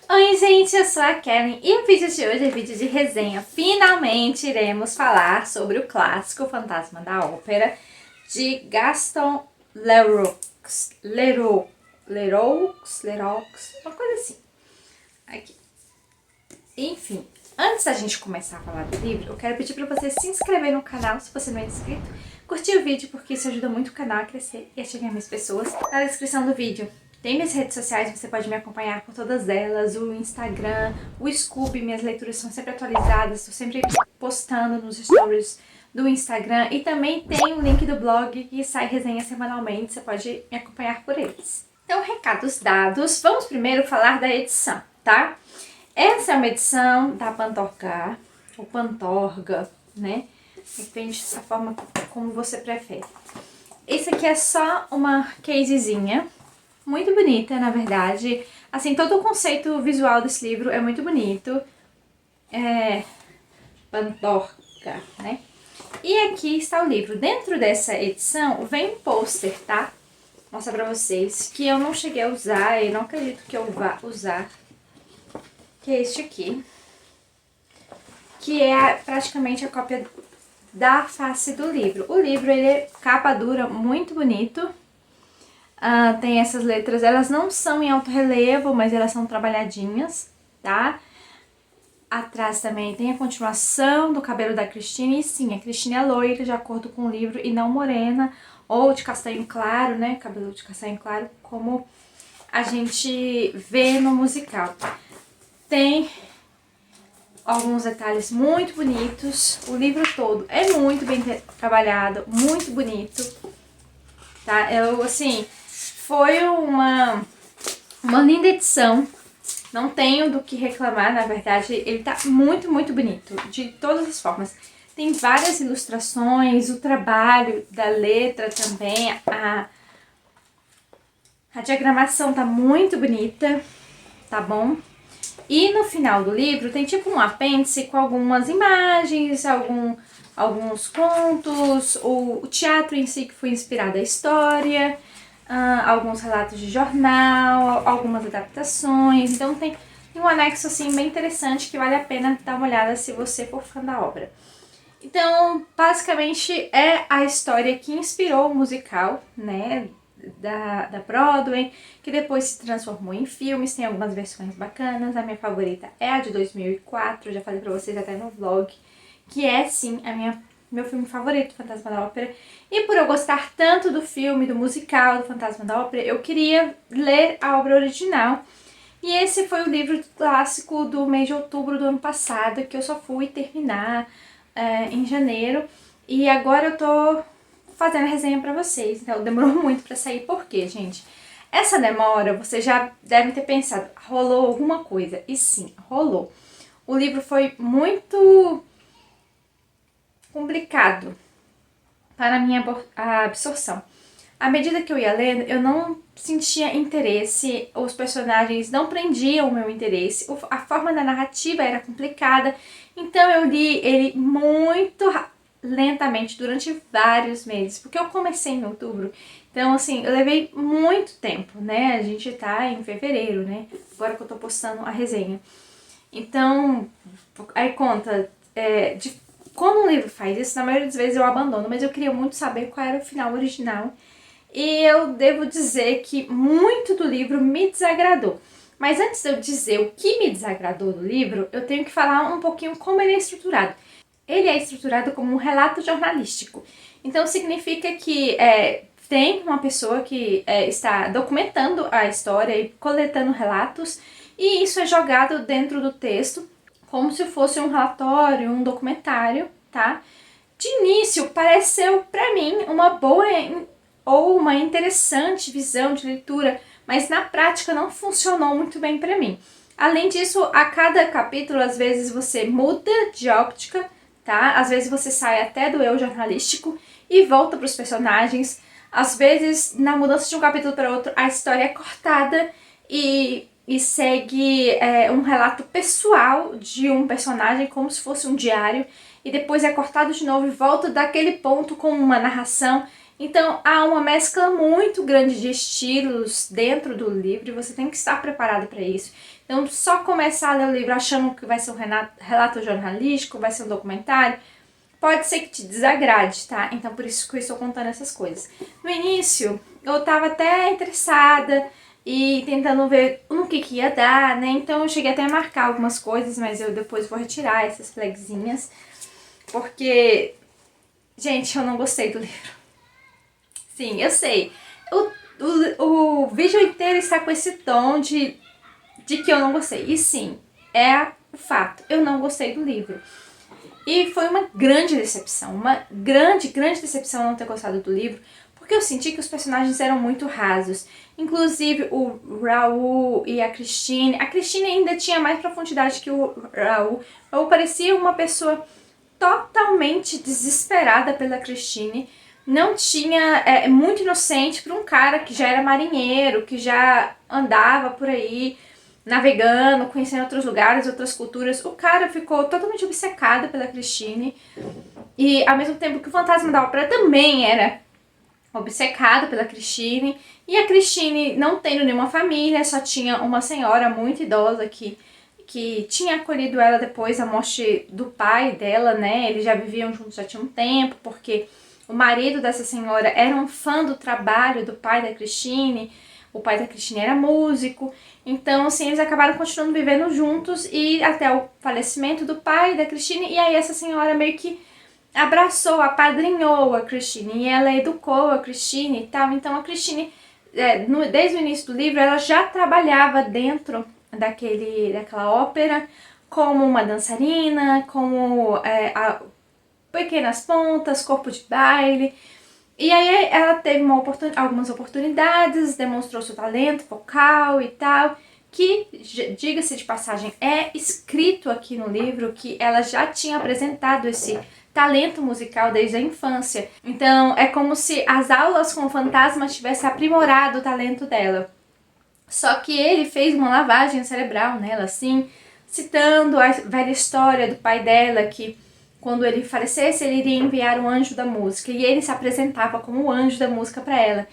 Oi gente, eu sou a Kellen e o vídeo de hoje é vídeo de resenha. Finalmente iremos falar sobre o clássico Fantasma da Ópera de Gaston Leroux, uma coisa assim. Aqui. Enfim, antes da gente começar a falar do livro, eu quero pedir para você se inscrever no canal se você não é inscrito, curtir o vídeo porque isso ajuda muito o canal a crescer e a chegar a mais pessoas. Na descrição do vídeo tem minhas redes sociais, você pode me acompanhar por todas elas, o Instagram, o Scoob, minhas leituras são sempre atualizadas, estou sempre postando nos stories do Instagram e também tem o link do blog que sai resenha semanalmente, você pode me acompanhar por eles. Então, recados dados, vamos primeiro falar da edição, tá? Essa é uma edição da Pantorga, ou Pantorga, né? Depende da forma como você prefere. Esse aqui é só uma casezinha, muito bonita, na verdade. Assim, todo o conceito visual desse livro é muito bonito. Pantorga, né? E aqui está o livro. Dentro dessa edição vem um pôster, tá? Vou mostrar pra vocês, que eu não cheguei a usar e não acredito que eu vá usar. Que é este aqui, que é praticamente a cópia da face do livro. O livro, ele é capa dura, muito bonito. Tem essas letras, elas não são em alto relevo, mas elas são trabalhadinhas, tá? Atrás também tem a continuação do cabelo da Christine, e sim, a Christine é loira, de acordo com o livro, e não morena, ou de castanho claro, né? Cabelo de castanho claro, como a gente vê no musical. Tem alguns detalhes muito bonitos, o livro todo é muito bem trabalhado, muito bonito, tá? Foi uma linda edição, não tenho do que reclamar, na verdade, ele tá muito, muito bonito, de todas as formas. Tem várias ilustrações, o trabalho da letra também, a diagramação tá muito bonita, tá bom? E no final do livro tem tipo um apêndice com algumas imagens, alguns contos, o teatro em si que foi inspirado na história, alguns relatos de jornal, algumas adaptações. Então tem um anexo assim bem interessante que vale a pena dar uma olhada se você for fã da obra. Então, basicamente é a história que inspirou o musical, né? Da Broadway, que depois se transformou em filmes, tem algumas versões bacanas, a minha favorita é a de 2004, já falei pra vocês até no vlog, que é sim meu filme favorito, Fantasma da Ópera, e por eu gostar tanto do filme, do musical, do Fantasma da Ópera, eu queria ler a obra original, e esse foi o livro clássico do mês de outubro do ano passado, que eu só fui terminar em janeiro, e agora eu tô fazendo a resenha pra vocês, então demorou muito pra sair, por quê, gente? Essa demora, vocês já devem ter pensado, rolou alguma coisa, e sim, rolou. O livro foi muito complicado para a minha absorção. À medida que eu ia lendo, eu não sentia interesse, os personagens não prendiam o meu interesse, a forma da narrativa era complicada, então eu li ele muito lentamente durante vários meses, porque eu comecei em outubro, então assim, eu levei muito tempo, né, a gente tá em fevereiro, né, agora que eu tô postando a resenha. Então, aí conta, quando um livro faz isso, na maioria das vezes eu abandono, mas eu queria muito saber qual era o final original, e eu devo dizer que muito do livro me desagradou. Mas antes de eu dizer o que me desagradou do livro, eu tenho que falar um pouquinho como ele é estruturado. Ele é estruturado como um relato jornalístico. Então significa que tem uma pessoa que está documentando a história e coletando relatos, e isso é jogado dentro do texto como se fosse um relatório, um documentário, tá? De início pareceu pra mim uma boa ou uma interessante visão de leitura, mas na prática não funcionou muito bem pra mim. Além disso, a cada capítulo, às vezes você muda de óptica, tá? Às vezes você sai até do eu jornalístico e volta para os personagens. Às vezes, na mudança de um capítulo para outro, a história é cortada e segue um relato pessoal de um personagem, como se fosse um diário, e depois é cortado de novo e volta daquele ponto com uma narração. Então há uma mescla muito grande de estilos dentro do livro e você tem que estar preparado para isso. Então, só começar a ler o livro achando que vai ser um relato jornalístico, vai ser um documentário, pode ser que te desagrade, tá? Então, por isso que eu estou contando essas coisas. No início, eu tava até interessada e tentando ver no que ia dar, né? Então, eu cheguei até a marcar algumas coisas, mas eu depois vou retirar essas flagzinhas, porque, gente, eu não gostei do livro. Sim, eu sei. O vídeo inteiro está com esse tom de que eu não gostei. E sim, é o fato. Eu não gostei do livro. E foi uma grande decepção. Uma grande, grande decepção não ter gostado do livro. Porque eu senti que os personagens eram muito rasos. Inclusive o Raul e a Christine. A Christine ainda tinha mais profundidade que o Raul. O Raul parecia uma pessoa totalmente desesperada pela Christine. Não tinha... muito inocente para um cara que já era marinheiro, que já andava por aí navegando, conhecendo outros lugares, outras culturas. O cara ficou totalmente obcecado pela Christine. E ao mesmo tempo que o fantasma da ópera também era obcecado pela Christine. E a Christine não tendo nenhuma família, só tinha uma senhora muito idosa que tinha acolhido ela depois da morte do pai dela, né? Eles já viviam juntos já tinha um tempo, porque o marido dessa senhora era um fã do trabalho do pai da Christine. O pai da Christine era músico. Então, assim, eles acabaram continuando vivendo juntos e até o falecimento do pai da Christine. E aí essa senhora meio que abraçou, apadrinhou a Christine e ela educou a Christine e tal. Então a Christine, desde o início do livro, ela já trabalhava dentro daquela ópera como uma dançarina, como pequenas pontas, corpo de baile. E aí ela teve algumas oportunidades, demonstrou seu talento vocal e tal, que, diga-se de passagem, é escrito aqui no livro que ela já tinha apresentado esse talento musical desde a infância. Então é como se as aulas com o fantasma tivessem aprimorado o talento dela. Só que ele fez uma lavagem cerebral nela, assim, citando a velha história do pai dela, que quando ele falecesse, ele iria enviar um anjo da música. E ele se apresentava como o anjo da música para ela.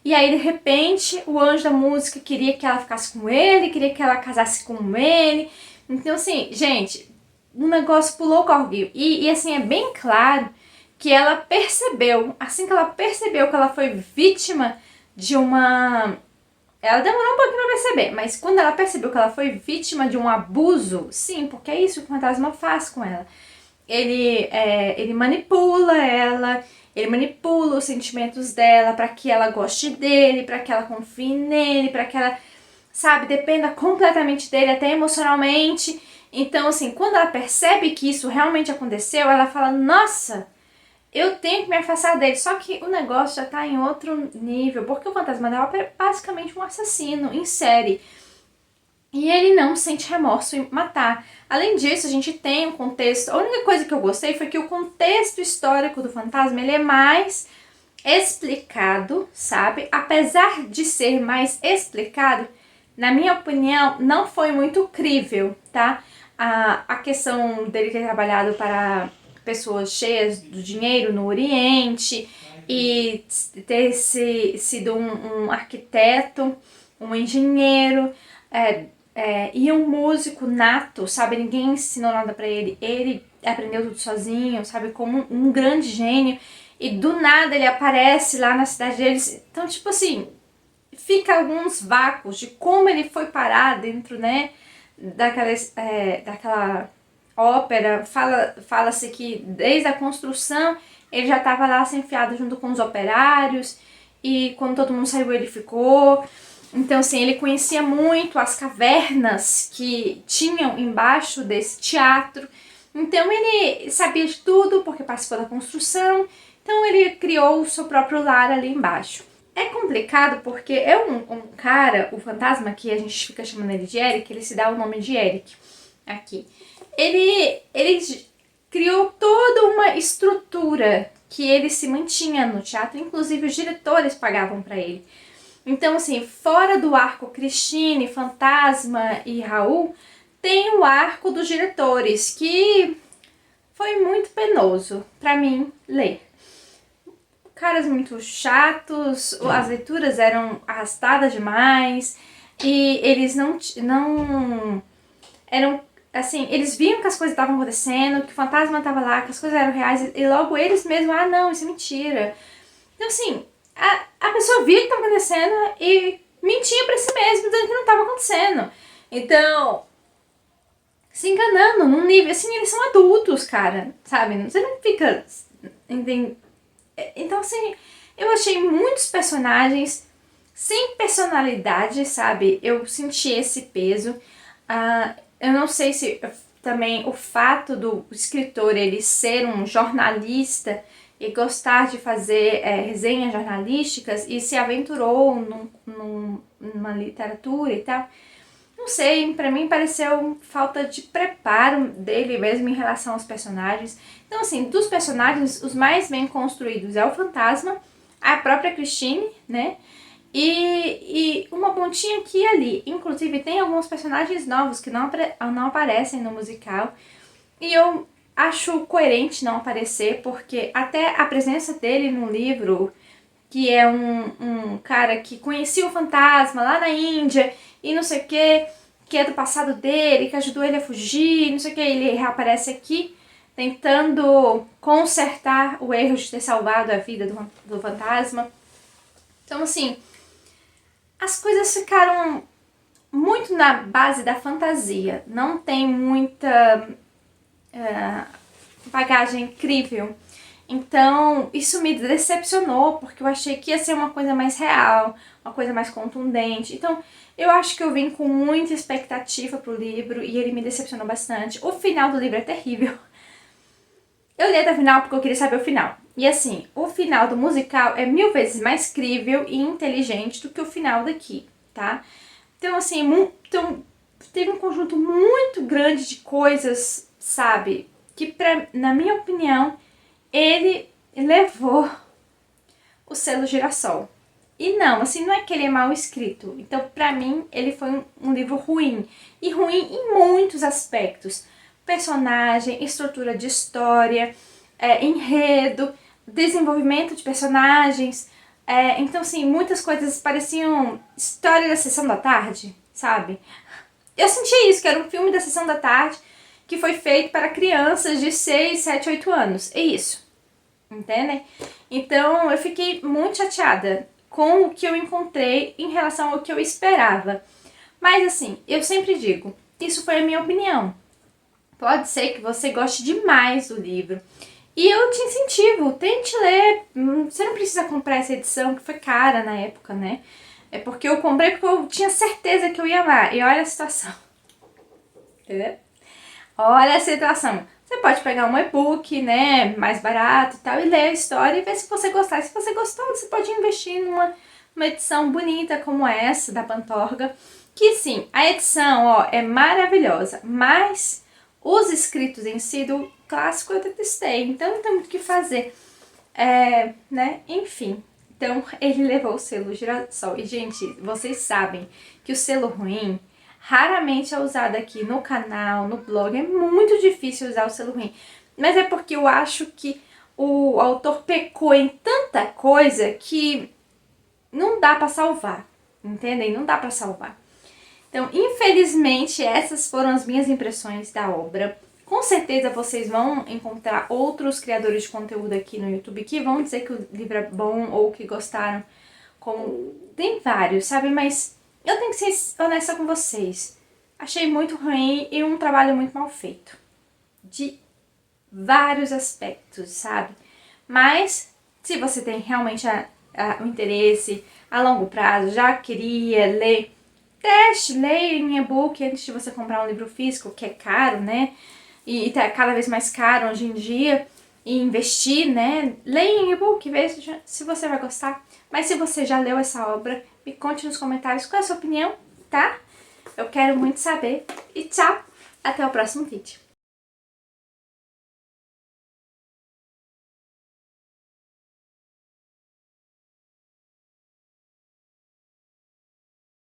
E aí, de repente, o anjo da música queria que ela ficasse com ele, queria que ela casasse com ele. Então, assim, gente, o negócio pulou o corguinho. E assim, é bem claro que ela percebeu, assim que ela percebeu que ela foi vítima de uma... Ela demorou um pouquinho pra perceber, mas quando ela percebeu que ela foi vítima de um abuso, sim, porque é isso que o fantasma faz com ela. Ele manipula ela, ele manipula os sentimentos dela para que ela goste dele, para que ela confie nele, para que ela, sabe, dependa completamente dele, até emocionalmente. Então, assim, quando ela percebe que isso realmente aconteceu, ela fala, nossa, eu tenho que me afastar dele. Só que o negócio já tá em outro nível, porque o fantasma da ópera é basicamente um assassino em série. E ele não sente remorso em matar. Além disso, a gente tem um contexto... A única coisa que eu gostei foi que o contexto histórico do fantasma, ele é mais explicado, sabe? Apesar de ser mais explicado, na minha opinião, não foi muito crível, tá? A questão dele ter trabalhado para pessoas cheias do dinheiro no Oriente e ter sido um arquiteto, um engenheiro... e um músico nato, sabe? Ninguém ensinou nada pra ele. Ele aprendeu tudo sozinho, sabe? Como um grande gênio. E do nada ele aparece lá na cidade deles. Então, tipo assim, fica alguns vácuos de como ele foi parar dentro, né? Daquela ópera. Fala-se que desde a construção ele já estava lá se enfiado junto com os operários. E quando todo mundo saiu, ele ficou... Então, assim, ele conhecia muito as cavernas que tinham embaixo desse teatro. Então, ele sabia de tudo, porque participou da construção. Então, ele criou o seu próprio lar ali embaixo. É complicado porque é um cara, o fantasma, que a gente fica chamando ele de Eric, ele se dá o nome de Eric aqui. Ele criou toda uma estrutura que ele se mantinha no teatro, inclusive os diretores pagavam para ele. Então, assim, fora do arco Christine, Fantasma e Raul, tem o arco dos diretores, que foi muito penoso pra mim ler. Caras muito chatos, as leituras eram arrastadas demais, e eles não eram, assim, eles viam que as coisas estavam acontecendo, que o fantasma estava lá, que as coisas eram reais, e logo eles mesmos, ah não, isso é mentira. Então assim, a pessoa via o que estava acontecendo e mentia pra si mesma, dizendo que não estava acontecendo. Então, se enganando num nível, assim, eles são adultos, cara, sabe? Você não fica... Então, assim, eu achei muitos personagens sem personalidade, sabe? Eu senti esse peso. Eu não sei se também o fato do escritor ele ser um jornalista e gostar de fazer resenhas jornalísticas e se aventurou numa literatura e tal. Não sei, pra mim pareceu falta de preparo dele mesmo em relação aos personagens. Então, assim, dos personagens, os mais bem construídos é o fantasma, a própria Christine, né? E uma pontinha aqui e ali. Inclusive, tem alguns personagens novos que não aparecem no musical. E eu acho coerente não aparecer, porque até a presença dele no livro, que é um cara que conhecia o fantasma lá na Índia e não sei o que é do passado dele, que ajudou ele a fugir, não sei o que, ele reaparece aqui tentando consertar o erro de ter salvado a vida do fantasma. Então, assim, as coisas ficaram muito na base da fantasia, não tem muita bagagem incrível. Então, isso me decepcionou, porque eu achei que ia ser uma coisa mais real, uma coisa mais contundente. Então, eu acho que eu vim com muita expectativa pro livro e ele me decepcionou bastante. O final do livro é terrível. Eu li até o final porque eu queria saber o final. E assim, o final do musical é 1000 vezes mais crível e inteligente do que o final daqui, tá? Então, assim, teve um conjunto muito grande de coisas, sabe? Que, na minha opinião, ele levou o selo Girassol. E não, assim, não é que ele é mal escrito. Então, pra mim, ele foi um livro ruim. E ruim em muitos aspectos. Personagem, estrutura de história, enredo, desenvolvimento de personagens. Então, assim, muitas coisas pareciam história da Sessão da Tarde, sabe? Eu senti isso, que era um filme da Sessão da Tarde que foi feito para crianças de 6, 7, 8 anos. É isso. Entendem? Então, eu fiquei muito chateada com o que eu encontrei em relação ao que eu esperava. Mas, assim, eu sempre digo, isso foi a minha opinião. Pode ser que você goste demais do livro. E eu te incentivo, tente ler. Você não precisa comprar essa edição, que foi cara na época, né? É porque eu comprei porque eu tinha certeza que eu ia amar. E olha a situação. Entendeu? Olha a situação. Você pode pegar um e-book, né, mais barato e tal, e ler a história e ver se você gostar. E se você gostou, você pode investir numa edição bonita como essa, da Pantorga. Que sim, a edição, ó, é maravilhosa, mas os escritos em si do clássico eu detestei, então não tem muito o que fazer. Né, enfim. Então, ele levou o selo Girassol. E, gente, vocês sabem que o selo ruim raramente é usado aqui no canal, no blog. É muito difícil usar o selo ruim. Mas é porque eu acho que o autor pecou em tanta coisa que não dá pra salvar. Entendem? Não dá pra salvar. Então, infelizmente, essas foram as minhas impressões da obra. Com certeza vocês vão encontrar outros criadores de conteúdo aqui no YouTube que vão dizer que o livro é bom ou que gostaram. Tem vários, sabe? Mas eu tenho que ser honesta com vocês. Achei muito ruim e um trabalho muito mal feito. De vários aspectos, sabe? Mas, se você tem realmente o interesse a longo prazo, já queria ler, teste, leia em e-book antes de você comprar um livro físico, que é caro, né? E tá cada vez mais caro hoje em dia, e investir, né? Leia em e-book, veja se você vai gostar. Mas se você já leu essa obra, me conte nos comentários qual é a sua opinião, tá? Eu quero muito saber. E tchau! Até o próximo vídeo.